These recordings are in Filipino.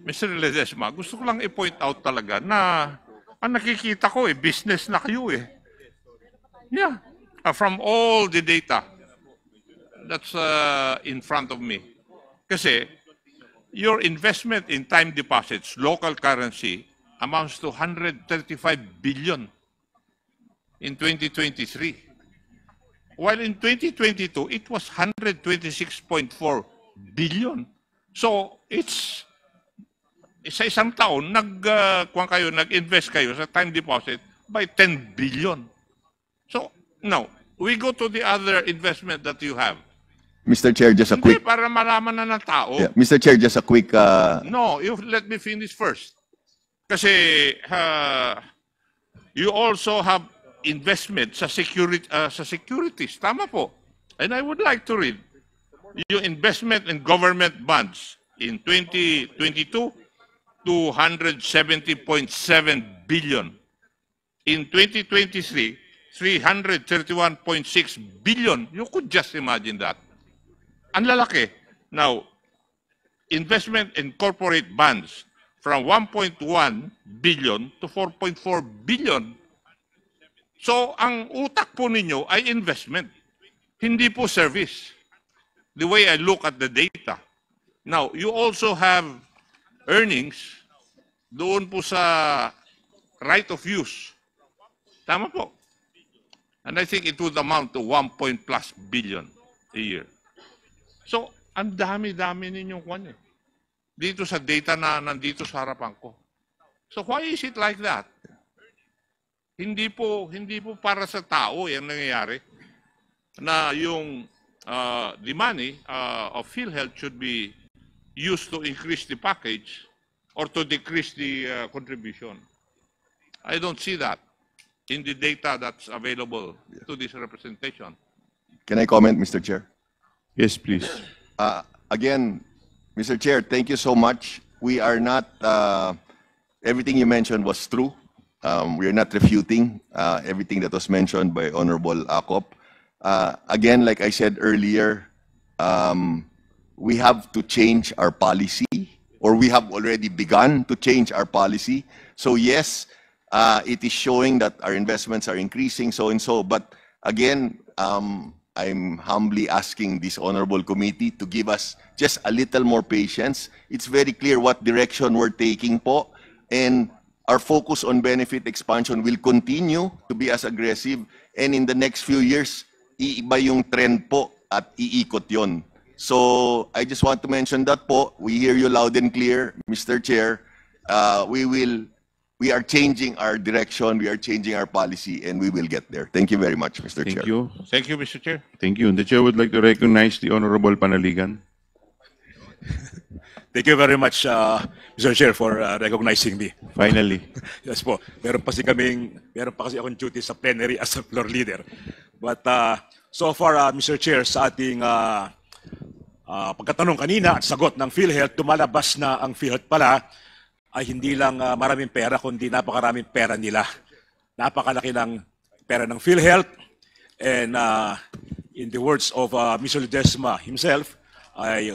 Mr. Ledesma, gusto ko lang i-point out talaga na ang nakikita ko business na kayo Yeah, from all the data that's in front of me. Kasi your investment in time deposits, local currency, amounts to 135 billion in 2023. While in 2022, it was 126.4 billion. So, it's sa isang taon, nag-invest kayo sa time deposit by 10 billion. So, now, we go to the other investment that you have. Mr. Chair, just a Hindi, quick... para malaman na ng tao. Yeah, Mr. Chair, just a quick... No, you let me finish first. Kasi you also have investment sa securities. Tama po. And I would like to read yung investment in government bonds in 2022, 270.7 billion. In 2023, 331.6 billion. You could just imagine that. Ang lalaki. Now, investment in corporate bonds from 1.1 billion to 4.4 billion. So, ang utak po ninyo ay investment. Hindi po service. The way I look at the data. Now, you also have earnings doon po sa right of use. Tama po. And I think it would amount to 1+ billion a year. So, ang dami-dami ninyong kwan dito sa data na nandito sa harapan ko. So, why is it like that? Hindi po para sa tao yung nangyayari na yung the money of PhilHealth should be used to increase the package or to decrease the contribution. I don't see that in the data that's available to this representation. Can I comment, Mr. Chair? Yes, please. Again, Mr. Chair, thank you so much. We are not, everything you mentioned was true. We are not refuting everything that was mentioned by Honorable Acop. Again, like I said earlier, we have to change our policy, or we have already begun to change our policy. So yes, it is showing that our investments are increasing, so and so. But again, I'm humbly asking this honorable committee to give us just a little more patience. It's very clear what direction we're taking po, and our focus on benefit expansion will continue to be as aggressive, and in the next few years, iiba yung trend po at iikot yon. So I just want to mention that po. We hear you loud and clear, Mr. Chair. We are changing our direction, we are changing our policy, and we will get there. Thank you very much, Mr. Chair. Thank you. Thank you, Mr. Chair. Thank you. The Chair would like to recognize the Honorable Panaligan. Thank you very much, Mr. Chair, for recognizing me. Finally. Yes po. Meron pa kasi akong duty sa plenary as a floor leader. But so far, Mr. Chair, sa ating pagkatanong kanina at sagot ng PhilHealth, tumalabas na ang PhilHealth pala ay hindi lang maraming pera, kundi napakaraming pera nila. Napakalaki ng pera ng PhilHealth. And in the words of Mr. Ledesma himself, ay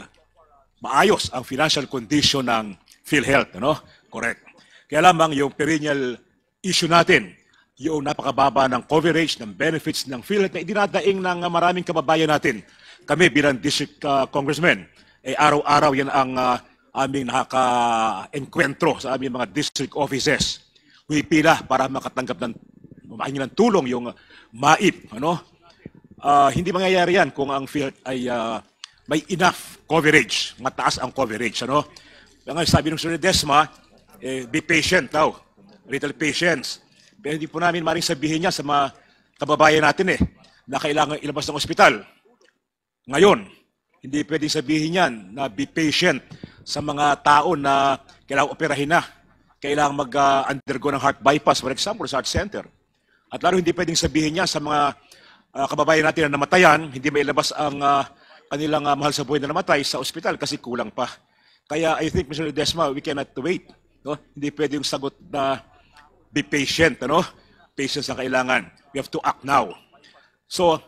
maayos ang financial condition ng PhilHealth. Ano? Correct. Kaya lamang yung perennial issue natin, yung napakababa ng coverage, ng benefits ng PhilHealth na idinadaing ng maraming kababayan natin. Kami bilang district congressmen, araw-araw yan ang aming nakaka-enkwentro sa aming mga district offices. Pila para makatanggap ng tulong yung MAIP. Ano? Hindi mangyayari yan kung ang PhilHealth ay may enough coverage, mataas ang coverage. Ano? Kaya sabi ng Sir Ledesma, be patient daw, little patience. Pero hindi po namin maring sabihin niya sa mga kababayan natin na kailangan ilabas ng ospital. Ngayon, hindi pwedeng sabihin yan na be patient sa mga tao na kailangang operahin na, kailangang mag-undergo ng heart bypass, for example, sa heart center. At lalo hindi pwedeng sabihin niya sa mga kababayan natin na namatayan, hindi may ilabas ang kanilang mahal sa buhay na namatay sa ospital kasi kulang pa. Kaya I think, Mr. Ledesma, we cannot wait. No? Hindi pwedeng sagot na be patient. Ano? Patience ang kailangan. We have to act now. So,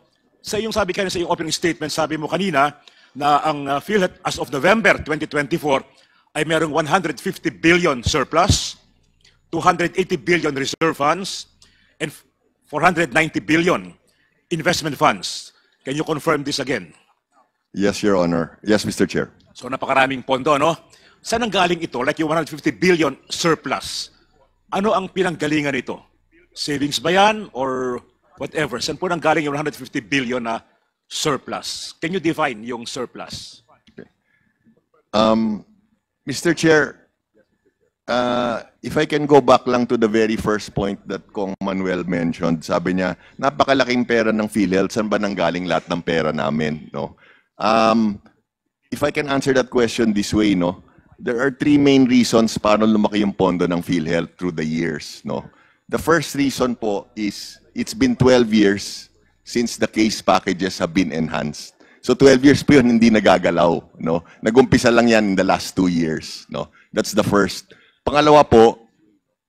sa iyong sabi kanina sa iyong opening statement, sabi mo kanina, na ang PhilHealth as of November 2024 ay merong 150 billion surplus, 280 billion reserve funds, and 490 billion investment funds. Can you confirm this again? Yes, Your Honor. Yes, Mr. Chair. So napakaraming pondo, no? Saan ang galing ito? Like yung 150 billion surplus. Ano ang pinanggalingan nito? Savings ba yan or whatever? Saan po nang galing yung 150 billion na surplus? Can you define yung surplus? Mr. Chair, if I can go back lang to the very first point that Kong Manuel mentioned, sabi niya, napakalaking pera ng PhilHealth, saan ba nanggaling lahat ng pera namin? No? If I can answer that question this way, no, there are three main reasons paano lumaki yung pondo ng PhilHealth through the years. No? The first reason po is it's been 12 years since the case packages have been enhanced. So 12 years po yun, hindi nagagalaw. No? Nagumpisa lang yan in the last 2 years. No? That's the first. Pangalawa po,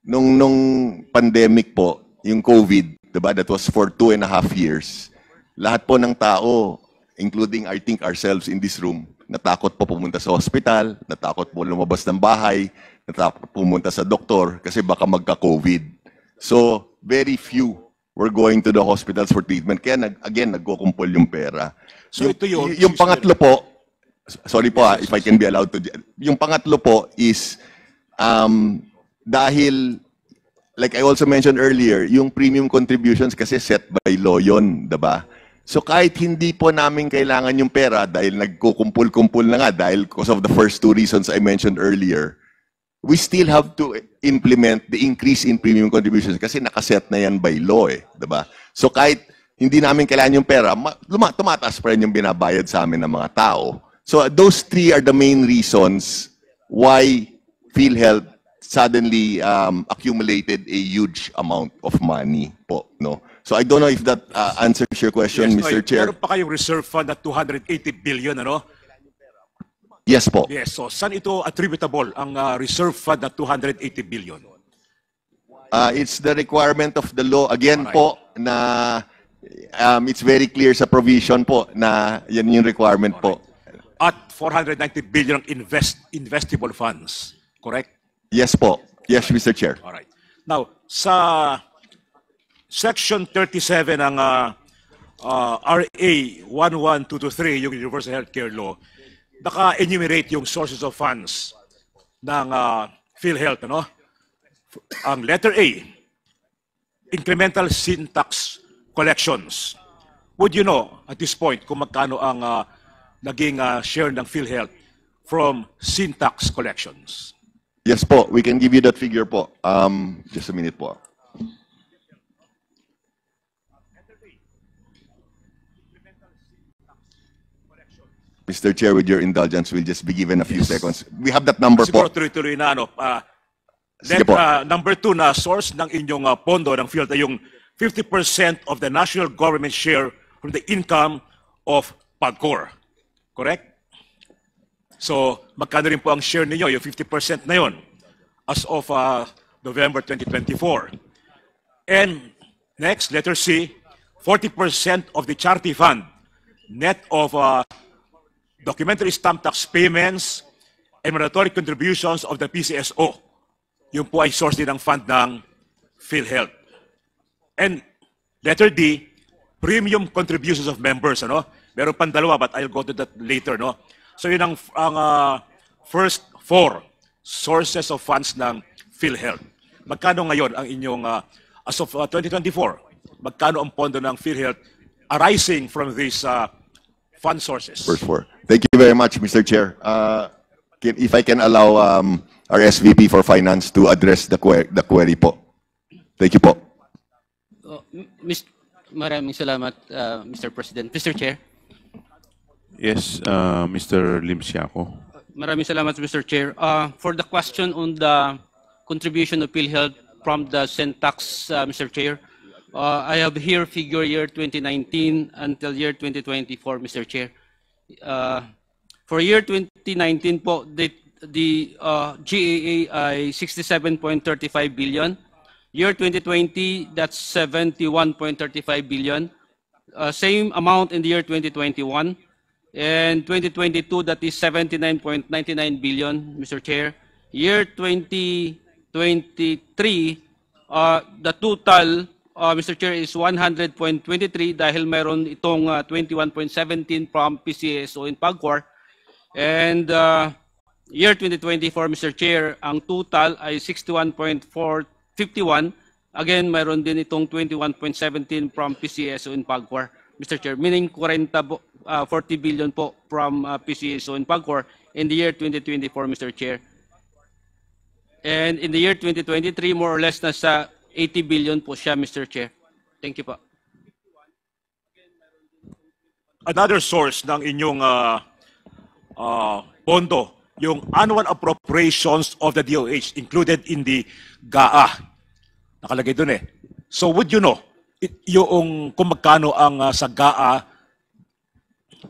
nung pandemic po, yung COVID, diba, that was for 2.5 years. Lahat po ng tao, including I think ourselves in this room, natakot po pumunta sa hospital, natakot po lumabas ng bahay, natakot pumunta sa doktor kasi baka magka-COVID. So, very few were going to the hospitals for treatment. Kaya, again, nagkukumpol yung pera. So, ito yun. Yung pangatlo po, sorry po if I can be allowed to, yung pangatlo po is, dahil, like I also mentioned earlier, yung premium contributions kasi set by law yun, diba? So kahit hindi po namin kailangan yung pera dahil nagkukumpul-kumpul na nga dahil because of the first two reasons I mentioned earlier, we still have to implement the increase in premium contributions kasi nakaset na yan by law eh, diba? So kahit hindi namin kailangan yung pera, tumataas pa rin yung binabayad sa amin ng mga tao. So those three are the main reasons why PhilHealth suddenly accumulated a huge amount of money po, no? So I don't know if that answers your question, Yes, Mr. Chair. Meron pa kayong reserve fund na 280 billion, ano? Yes po. Yes, so saan ito attributable, ang reserve fund na 280 billion? It's the requirement of the law. Again Alright. po, na it's very clear sa provision po na yan yung requirement po. At 490 billion investable funds, correct? Yes po. Yes, Mr. Chair. All right. Now, sa Section 37 ng RA 11223, yung Universal Healthcare Law, naka-enumerate yung sources of funds ng PhilHealth, ano? Ang letter A, incremental sin tax collections. Would you know at this point kung magkano ang naging share ng PhilHealth from sin tax collections? Yes po. We can give you that figure po. Just a minute po. Mr. Chair, with your indulgence, we'll just be given a few seconds. We have that number Siguro po. tuloy-tuloy na, ano. Sige po. Number 2 na source ng inyong pondo ng PhilHealth ay yung 50% of the national government share from the income of PAGCOR. Correct? So, magkano rin po ang share ninyo, yung 50% na yon as of November 2024. And next, letter C, 40% of the charity fund, net of documentary stamp tax payments and mandatory contributions of the PCSO. Yung po ay source din ng fund ng PhilHealth. And letter D, premium contributions of members, ano? Meron pang dalawa, but I'll go to that later, no? So yun ang first 4 sources of funds ng PhilHealth. Magkano ngayon ang inyong, as of 2024, magkano ang pondo ng PhilHealth arising from these fund sources? First 4. Thank you very much, Mr. Chair. If I can allow our SVP for Finance to address the query po. Thank you po. Maraming salamat, Mr. President. Mr. Chair. Yes, Mr. Lim Siaco. Maraming salamat, Mr. Chair. For the question on the contribution of PhilHealth from the Syntax, Mr. Chair, I have here figure year 2019 until year 2024, Mr. Chair. For year 2019 po, the GAA ay 67.35 billion. Year 2020, that's 71.35 billion. Same amount in the year 2021. And 2022, that is 79.99 billion, Mr. Chair. Year 2023, the total, Mr. Chair, is 100.23 dahil mayroon itong 21.17 from PCSO in PAGCOR. And year 2024, Mr. Chair, ang total ay 61.451. Again, mayroon din itong 21.17 from PCSO in PAGCOR, Mr. Chair, meaning 40 billion po from PCSO in PAGCOR in the year 2024, Mr. Chair. And in the year 2023, more or less nasa 80 billion po siya, Mr. Chair. Thank you po. Another source ng inyong pondo, yung annual appropriations of the DOH included in the GAA. Nakalagay dun eh. So would you know, yung kung magkano ang sa GAA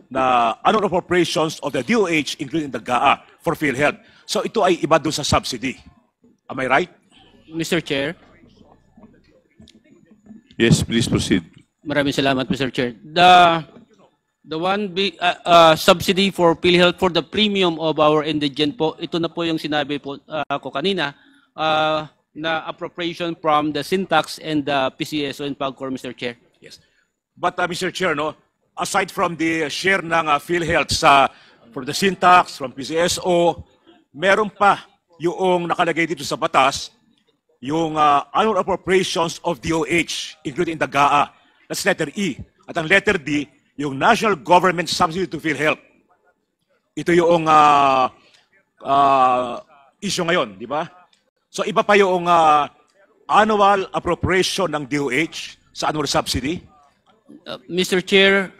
na annual appropriations of the DOH including the GAA for PhilHealth. So ito ay iba doon sa subsidy. Am I right? Mr. Chair, Yes, please proceed. maraming salamat, Mr. Chair. The one big subsidy for PhilHealth for the premium of our indigent po, ito na po yung sinabi po ko kanina, na appropriation from the Syntax and the PCSO and PAGCOR, Mr. Chair. Yes. But Mr. Chair, no, aside from the share ng PhilHealth for the Syntax, from PCSO, meron pa yung nakalagay dito sa batas, yung annual appropriations of DOH, including the GAA. That's letter E. At ang letter D, yung National Government Subsidy to PhilHealth. Ito yung issue ngayon, di ba? So iba pa yung annual appropriation ng DOH sa annual subsidy. Mr. Chair,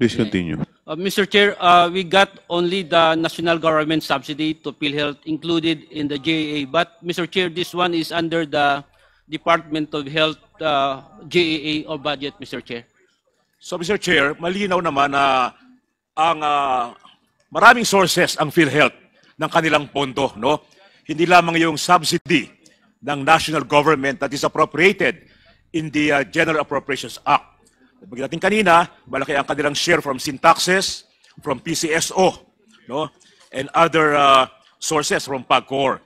Please continue. Mr. Chair, we got only the national government subsidy to PhilHealth included in the JAA. But, Mr. Chair, this one is under the Department of Health JAA or budget, Mr. Chair. So, Mr. Chair, malinaw naman na ang maraming sources ang PhilHealth ng kanilang pondo, no? Hindi lamang yung subsidy ng national government that is appropriated in the General Appropriations Act. Sabi natin kanina, malaki ang kanilang share from Syntaxes, from PCSO, no? And other sources from PAGCOR.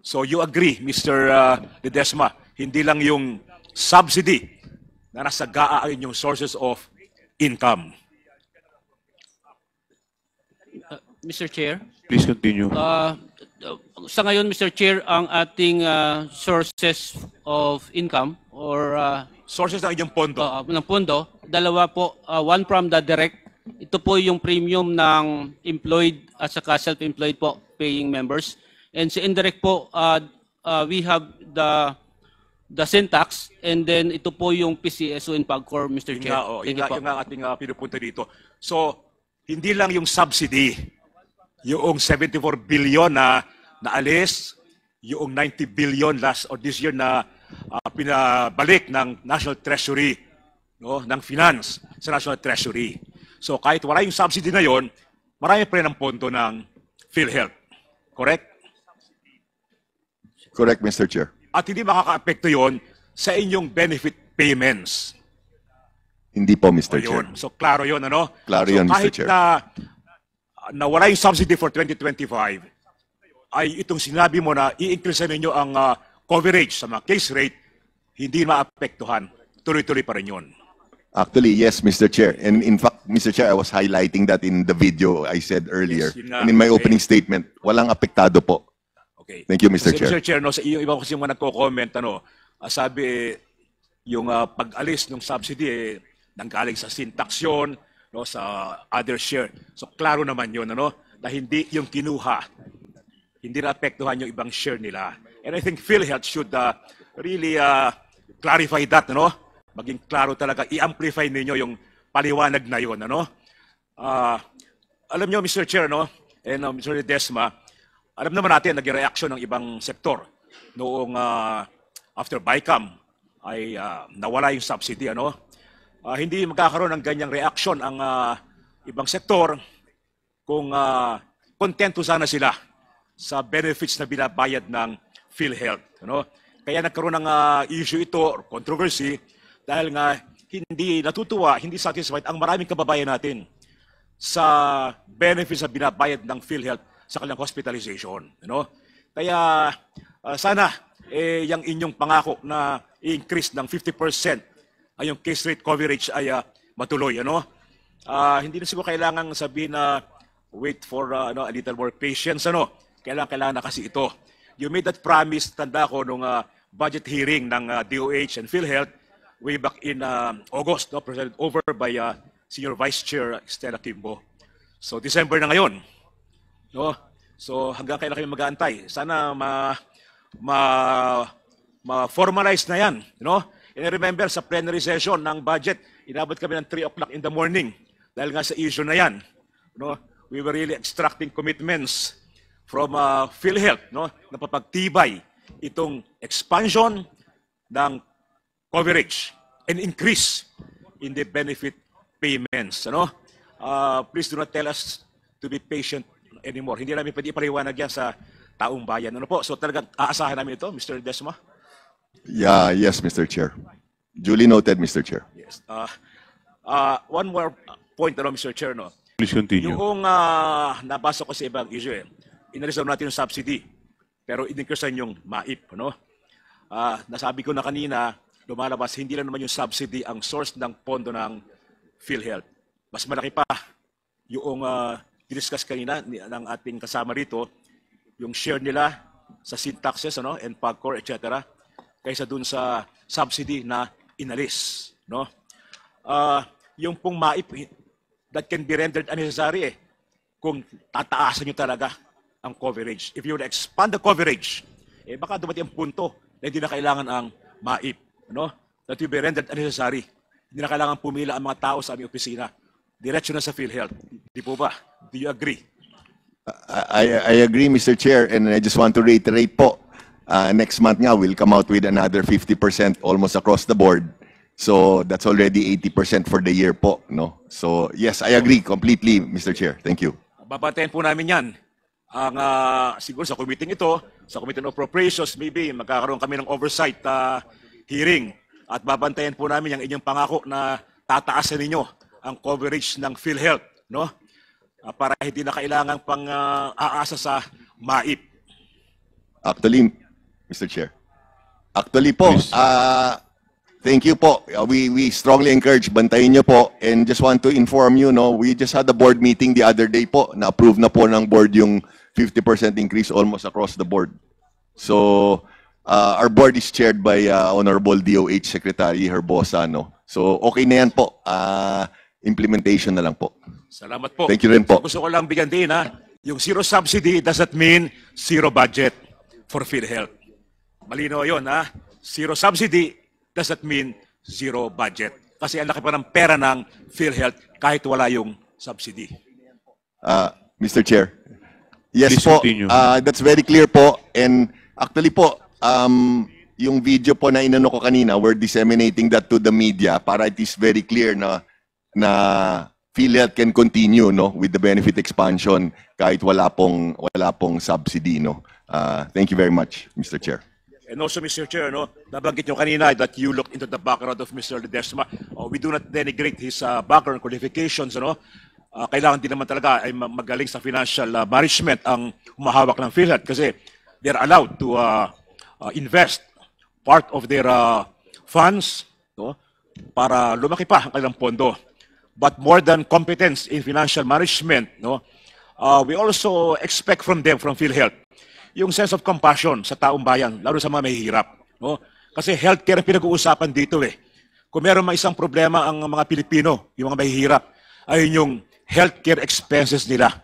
So you agree, Mr. Ledesma, hindi lang yung subsidy na nasa GAA ang inyong sources of income. Mr. Chair, Please continue. sa ngayon, Mr. Chair, ang ating sources of income or Sources ng inyong pondo. ng pondo, dalawa po, one from the direct, ito po yung premium ng employed at saka self-employed po paying members. And sa indirect po, we have the Syntax, and then ito po yung PCSO and PAGCOR, Mr. Chair. Thank you po. Yung ating pinupunta dito. So, hindi lang yung subsidy, yung 74 billion na naalis, yung 90 billion last or this year na pinabalik ng National Treasury, no, ng finance sa National Treasury. So kahit wala yung subsidy na yon, marami pa rin ang pondo ng PhilHealth. Correct? Correct, Mr. Chair. At hindi makaka-apekto yon sa inyong benefit payments. Hindi po, Mr. Chair. Yun. So klaro yon, ano? Klaro So yun, Mr. kahit Chair. na wala yung subsidy for 2025, ay itong sinabi mo na i-increase ninyo ang coverage sa mga case rate, hindi maapektuhan. Tuloy-tuloy pa rin yun. Actually, yes, Mr. Chair. And in fact, Mr. Chair, I was highlighting that in the video I said earlier. Yes, yun nga. And in my Okay. opening statement, walang apektado po. Okay. Thank you, Mr. Kasi, Chair. Mr. Chair, no, sa iyo, iba kasi mga nagko-comment, sabi, yung pag-alis ng subsidy, nanggaling sa Syntax yun, no, sa other share. So, klaro naman yun, na hindi yung kinuha, hindi na-apektuhan yung ibang share nila. And I think PhilHealth should really clarify that, maging klaro talaga, i-amplify ninyo yung paliwanag na yun, alam nyo, Mr. Chair, and Mr. Ledesma, alam naman natin, naging reaction ng ibang sektor noong after BICAM ay nawala yung subsidy, hindi magkakaroon ng ganyang reaction ang ibang sektor kung kontento sana sila sa benefits na binabayad ng PhilHealth. Kaya nagkaroon ng issue ito or controversy dahil nga hindi natutuwa, hindi satisfied ang maraming kababayan natin sa benefits na binabayad ng PhilHealth sa kanilang hospitalization. Kaya sana yung inyong pangako na i-increase ng 50% ay yung case rate coverage ay matuloy. Hindi na siguro kailangan sabihin na wait for a little more patience. Kailangan na kasi ito. You made that promise, tanda ko, nung budget hearing ng DOH and PhilHealth way back in August, presented over by Senior Vice Chair Stella Kimbo. So December na ngayon. So hanggang kailan kayo mag-aantay? Sana ma-formalize na yan. And I remember sa plenary session ng budget, inabot kami ng 3 o'clock in the morning dahil nga sa issue na yan. We were really extracting commitments from PhilHealth, na papagtibay itong expansion ng coverage and increase in the benefit payments. Please do not tell us to be patient anymore. Hindi namin pwede ipaliwanag yan sa taong bayan. So talagang aasahan namin ito, Mr. Desma? Yeah, yes, Mr. Chair. Duly noted, Mr. Chair. Yes. One more point, Mr. Chair. Please continue. Yung nabasa ko sa ibang issue, inareserve natin yung subsidy, pero in-increasean yung MAIP. Nasabi ko na kanina, lumalabas, hindi lang naman yung subsidy ang source ng pondo ng PhilHealth. Mas malaki pa yung discuss kanina ng ating kasama rito, yung share nila sa sin taxes, and PAGCOR, etc., kaysa dun sa subsidy na inalis. Yung pong MAIP, that can be rendered unnecessary kung tataasan nyo talaga ang coverage. If you would expand the coverage, baka dumating ang punto na hindi na kailangan ang MAIP. That will be rendered unnecessary. Hindi na kailangan pumila ang mga tao sa aming opisina. Diretso na sa PhilHealth. Di po ba? Do you agree? I agree, Mr. Chair, and I just want to reiterate po, next month nga, we'll come out with another 50% almost across the board. So that's already 80% for the year po. So yes, I agree completely, Mr. Chair. Thank you. Babantayan po namin yan. Ang siguro sa committee ito, sa Committee on Appropriations, maybe magkakaroon kami ng oversight hearing at babantayan po namin yung inyong pangako na tataasan ninyo ang coverage ng PhilHealth, para hindi na kailangan pang aasa sa MAIP. Actually, Mr. Chair. Actually po, thank you po. We strongly encourage, bantayin nyo po. And just want to inform you, we just had a board meeting the other day po. Na-approve na po ng board yung 50% increase almost across the board. So, our board is chaired by Honorable DOH Secretary Herbosa. So, okay na yan po. Implementation na lang po. Salamat po. Thank you rin po. Gusto ko lang bigyan din, yung zero subsidy doesn't mean zero budget for PhilHealth. Malino yun, Zero subsidy doesn't mean zero budget. Kasi ang laki pa ng pera ng PhilHealth kahit wala yung subsidy. Mr. Chair. Yes Please po. continue. That's very clear po. And actually po, yung video po na inano ko kanina, we're disseminating that to the media para it is very clear na PhilHealth can continue with the benefit expansion kahit wala pong subsidy. Thank you very much, Mr. Chair. And also, Mr. Chair, nabanggit nyo kanina that you looked into the background of Mr. Ledesma. We do not denigrate his background qualifications. Kailangan din naman talaga ay magaling sa financial management ang humahawak ng PhilHealth kasi they're allowed to invest part of their funds para lumaki pa ang kanilang pondo. But more than competence in financial management, we also expect from them, from PhilHealth, yung sense of compassion sa taong bayan, lalo sa mga mahihirap. Kasi healthcare ang pinag-uusapan dito Kung meron may isang problema ang mga Pilipino, yung mga mahihirap, ay yung healthcare expenses nila.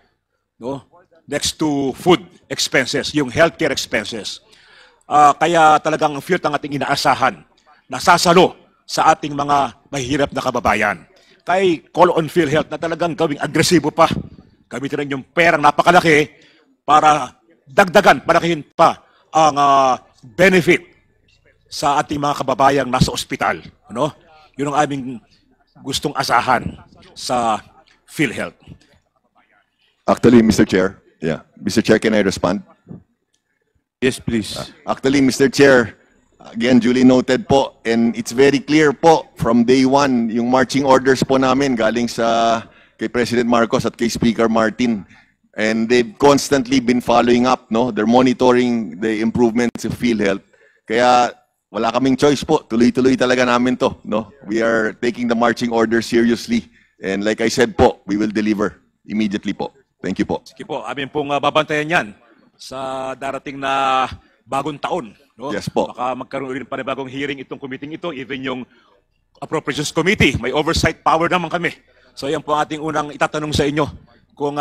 Next to food expenses, yung healthcare expenses. Kaya talagang PhilHealth ang ating inaasahan, nasasalo sa ating mga mahihirap na kababayan. Kay call on PhilHealth na talagang gawing agresibo pa. Gamitin rin yung perang napakalaki para dagdagan, palakihin pa ang benefit sa ating mga kababayang nasa ospital. Yun ang aming gustong asahan sa PhilHealth. Actually, Mr. Chair, Mr. Chair, can I respond? Yes, please. Actually, Mr. Chair, again, duly noted po, and it's very clear po from day one, yung marching orders po namin galing sa kay President Marcos at kay Speaker Martin. And they've constantly been following up, no? They're monitoring the improvements of PhilHealth. Kaya wala kaming choice po. Tuloy-tuloy talaga namin to, no? We are taking the marching orders seriously. And like I said po, we will deliver immediately po. Thank you po. Sige po, amin pong babantayan yan sa darating na bagong taon. No? Yes po. Baka magkaroon rin panibagong hearing itong committee ito, even yung Appropriations Committee. May oversight power naman kami. So yan po ang ating unang itatanong sa inyo kung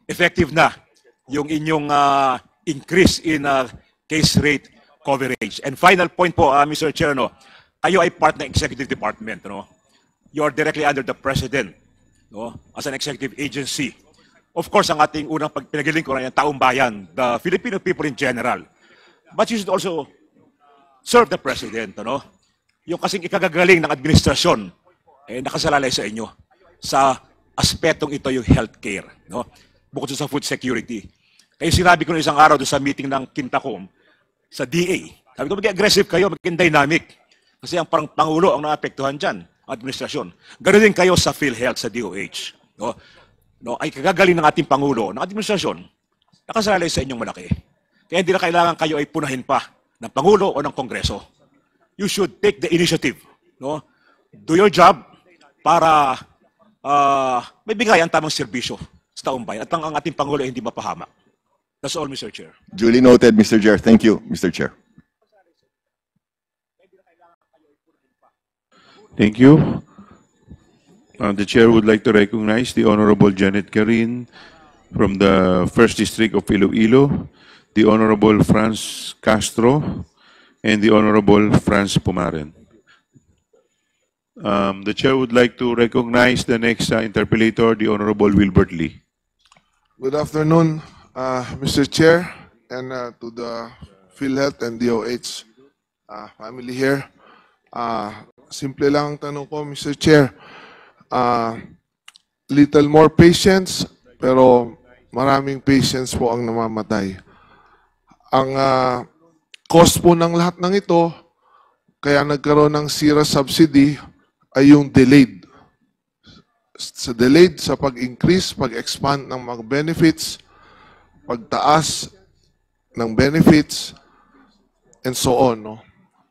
effective na yung inyong increase in case rate coverage. And final point po, Mr. Chair, no, kayo ay part ng executive department. No? You are directly under the President, no, as an executive agency. Of course, ang ating unang pinagilingkuran ay taong bayan, the Filipino people in general. But you should also serve the President. No? Yung kasing ikagagaling ng administrasyon nakasalalay sa inyo sa aspetong ito yung healthcare. No? Bukod sa food security. Kaya sinabi ko na isang araw doon sa meeting ng Quintacom sa DA. Sabi ko, maging aggressive kayo, maging dynamic. Kasi ang parang Pangulo ang naapektuhan dyan, administrasyon. Ganoon din kayo sa PhilHealth, sa DOH. No? No, ay kagagaling ng ating Pangulo, ng administrasyon, nakasalalay sa inyong malaki. Kaya hindi na kailangan kayo ay punahin pa ng Pangulo o ng Kongreso. You should take the initiative. No? Do your job para may bigay ang tamang serbisyo sa taong bayan at ang ating Pangulo ay hindi mapahamak. That's all, Mr. Chair. Duly noted, Mr. Chair. Thank you, Mr. Chair. Thank you. The Chair would like to recognize the Honorable Janet Karin from the 1st District of Iloilo, the Honorable Franz Castro, and the Honorable Franz Pumaren. The Chair would like to recognize the next interpellator, the Honorable Wilbert Lee. Good afternoon, Mr. Chair, and to the PhilHealth and DOH family here. Simple lang ang tanong ko, Mr. Chair. Little more patients, pero maraming patients po ang namamatay. Ang cost po ng lahat ng ito, kaya nagkaroon ng SIRA subsidy, ay yung delayed. Delayed sa pag-increase, pag-expand ng mga benefits, pagtaas ng benefits, and so on. No?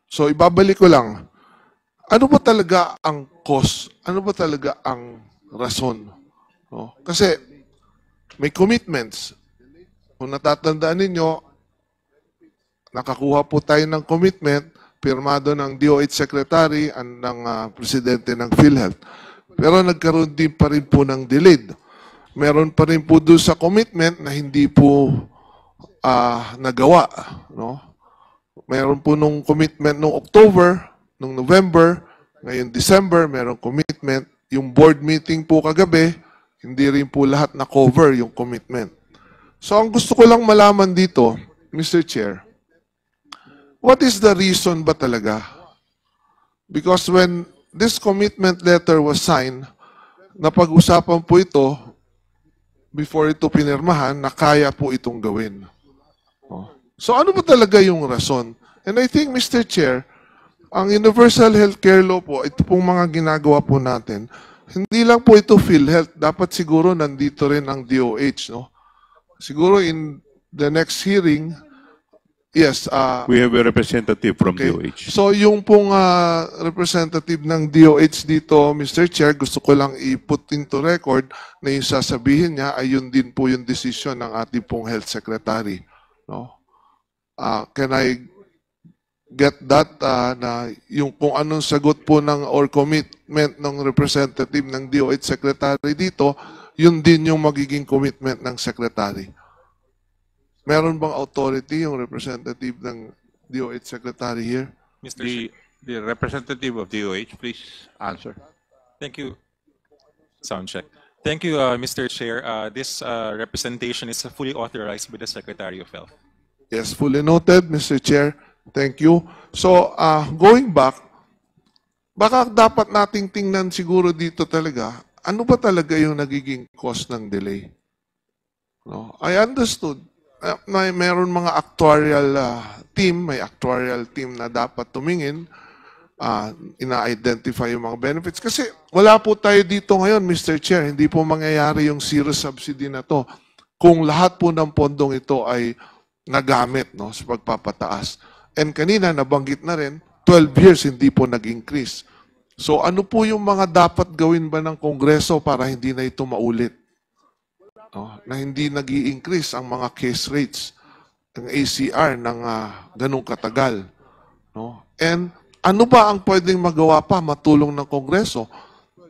So, ibabalik ko lang, ano ba talaga ang cost? Ano ba talaga ang rason? No? Kasi may commitments. Kung natatandaan ninyo, nakakuha po tayo ng commitment, pirmado ng DOH Secretary at ng Presidente ng PhilHealth. Pero nagkaroon din pa rin po ng delayed. Meron pa rin po doon sa commitment na hindi po nagawa. No? Meron po nung commitment nung October, nung November, ngayon December, merong commitment. Yung board meeting po kagabi, hindi rin po lahat na-cover yung commitment. So ang gusto ko lang malaman dito, Mr. Chair, what is the reason ba talaga? Because when this commitment letter was signed, napag-usapan po ito, before ito pinirmahan, na kaya po itong gawin. So ano ba talaga yung rason? And I think, Mr. Chair, ang Universal Healthcare Law po, ito pong mga ginagawa po natin, hindi lang po ito PhilHealth, dapat siguro nandito rin ang DOH. No? Siguro in the next hearing, yes. We have a representative from Okay. DOH. So yung pong representative ng DOH dito, Mr. Chair, gusto ko lang i-put into record na yung sasabihin niya ay yun din po yung decision ng ating pong Health Secretary. No? Can I get that na yung kung anong sagot po ng or commitment ng representative ng DOH Secretary dito, yun din yung magiging commitment ng Secretary. Meron bang authority yung representative ng DOH Secretary here? Mr. Chair. The representative of DOH, please answer. Thank you. Sound check. Thank you, Mr. Chair. This representation is fully authorized by the Secretary of Health. Yes, fully noted, Mr. Chair. Thank you. So, going back, baka dapat nating tingnan siguro dito talaga, ano ba talaga yung nagiging cause ng delay? No? I understood. Meron mga actuarial team, may actuarial team na dapat tumingin. ina-identify yung mga benefits. Kasi wala po tayo dito ngayon, Mr. Chair, hindi po mangyayari yung zero subsidy na to kung lahat po ng pondong ito ay nagamit, no, sa pagpapataas. And kanina, nabanggit na rin, 12 years hindi po nag-increase. So ano po yung mga dapat gawin ba ng Kongreso para hindi na ito maulit? No, na hindi nag-i-increase ang mga case rates ng ACR ng ganong katagal. No? And ano ba ang pwedeng magawa pa, matulong ng Kongreso?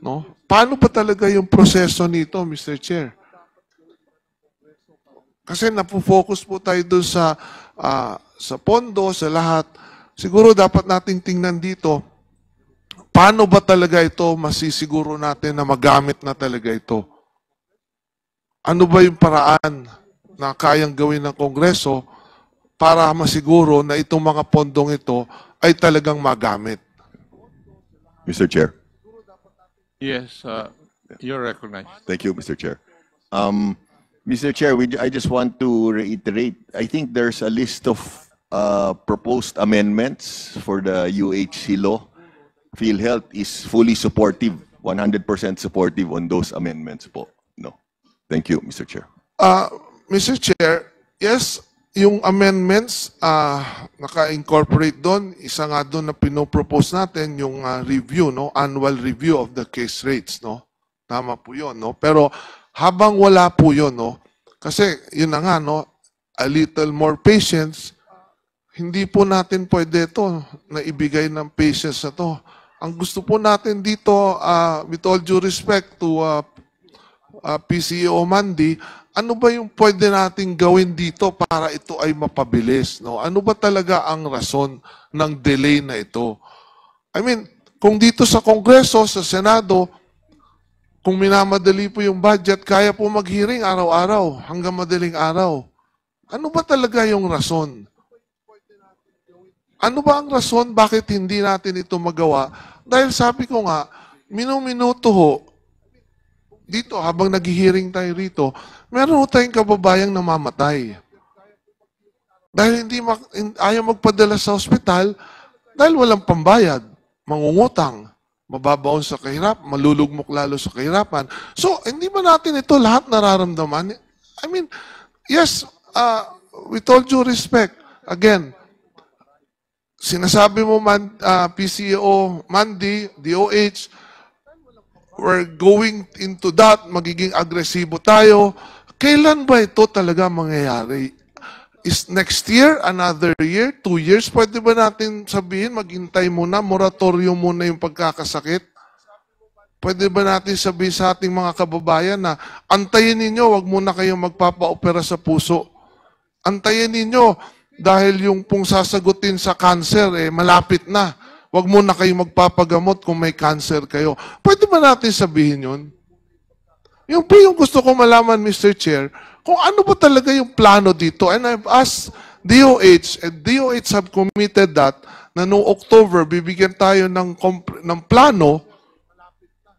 No? Paano pa talaga yung proseso nito, Mr. Chair? Kasi napofocus po tayo doon sa pondo, sa lahat. Siguro dapat nating tingnan dito, paano ba talaga ito masisiguro natin na magamit na talaga ito? Ano ba yung paraan na kayang gawin ng Kongreso para masiguro na itong mga pondong ito ay talagang magamit? Mr. Chair. Yes, you're recognized. Thank you, Mr. Chair. Mr. Chair, I just want to reiterate, I think there's a list of proposed amendments for the UHC law. PhilHealth is fully supportive, 100% supportive on those amendments po. No. Thank you, Mr. Chair. Mr. Chair, yes, yung amendments, naka-incorporate doon, isa nga doon na pinopropose natin, yung review, no? Annual review of the case rates, no? Tama po yun, no? Pero habang wala po yun, no? Kasi yun na nga, no? A little more patience, hindi po natin pwede ito na ibigay ng patience na to. Ang gusto po natin dito, with all due respect to PCEO Mandy, ano ba yung pwede nating gawin dito para ito ay mapabilis? No? Ano ba talaga ang rason ng delay na ito? I mean, kung dito sa Kongreso, sa Senado, kung minamadali po yung budget, kaya po mag-hearing araw-araw, hanggang madaling araw. Ano ba talaga yung rason? Ano ba ang rason bakit hindi natin ito magawa? Dahil sabi ko nga, minuminuto ho, dito, habang nag-hearing tayo rito, meron ho tayong kababayang namamatay. Dahil ayaw magpadala sa ospital, dahil walang pambayad, mangungutang, mababaon sa kahirap, malulugmok lalo sa kahirapan. So, hindi ba natin ito lahat nararamdaman? I mean, yes, with all due respect, again, sinasabi mo, PCO, Mandy, DOH, we're going into that, magiging agresibo tayo. Kailan ba ito talaga mangyayari? Is next year, another year, 2 years? Pwede ba natin sabihin, maghintay muna, moratorium muna yung pagkakasakit? Pwede ba natin sabihin sa ating mga kababayan na antayin ninyo, wag muna kayong magpapa-opera sa puso. Antayin ninyo, dahil yung pong sasagutin sa cancer, malapit na. Huwag muna kayong magpapagamot kung may cancer kayo. Pwede ba natin sabihin yun? Yung po yung gusto ko malaman, Mr. Chair, kung ano ba talaga yung plano dito. And I've asked DOH, and DOH have committed that, na noong October, bibigyan tayo ng plano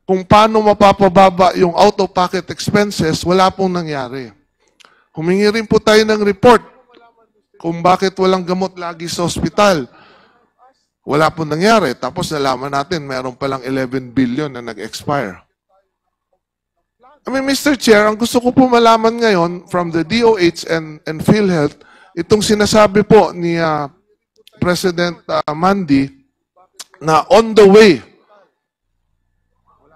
kung paano mapapababa yung out-of-pocket expenses, wala pong nangyari. Humingi rin po tayo ng report kung bakit walang gamot lagi sa ospital. Wala pong nangyari. Tapos nalaman natin, meron palang 11 billion na nag-expire. I mean, Mr. Chair, ang gusto ko po malaman ngayon from the DOH and PhilHealth, itong sinasabi po ni President Mandy na on the way,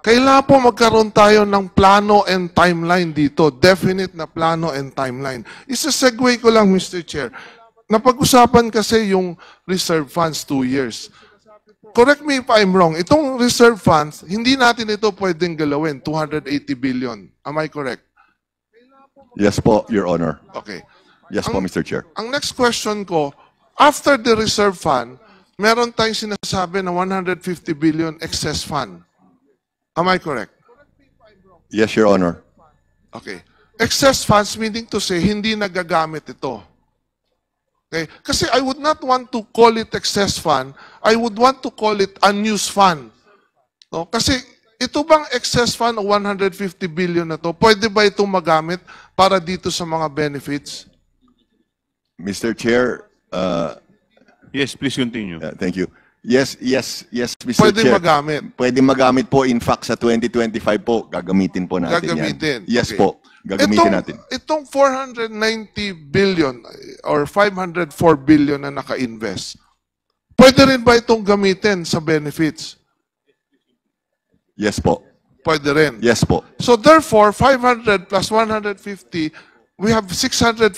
kailangan po magkaroon tayo ng plano and timeline dito. Definite na plano and timeline. Isa-segue ko lang, Mr. Chair. Napag-usapan kasi yung reserve funds 2 years. Correct me if I'm wrong. Itong reserve funds, hindi natin ito pwedeng galawin. 280 billion. Am I correct? Yes po, Your Honor. Okay. Yes po, Mr. Chair. Ang next question ko, after the reserve fund, meron tayong sinasabi na 150 billion excess fund. Am I correct? Yes, Your Honor. Okay. Excess funds meaning to say, hindi nagagamit ito. Okay? Kasi I would not want to call it excess fund. I would want to call it unused fund. No? Kasi ito bang excess fund o 150 billion na to, pwede ba itong magamit para dito sa mga benefits? Mr. Chair, Yes, please continue. thank you. Yes, Mr. Pwede Chair. magamit. Pwede magamit po. In fact, sa 2025 po, gagamitin po natin Gagamitin. yan. Yes Okay. po, gagamitin natin. Itong 490 billion or 504 billion na naka-invest, pwede rin ba itong gamitin sa benefits? Yes po. Pwede rin. Yes po. So therefore, 500 plus 150, we have 654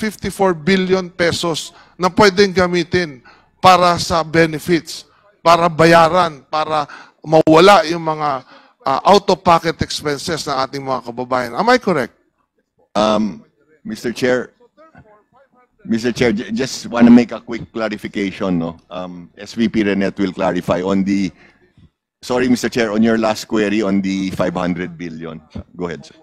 billion pesos na pwedeng gamitin para sa benefits, para bayaran, para mawala yung mga out-of-pocket expenses ng ating mga kababayan. Am I correct? Mr. Chair, just want to make a quick clarification. No? SVP Renet will clarify on the, sorry, Mr. Chair, on your last query on the 500 billion. Go ahead, sir.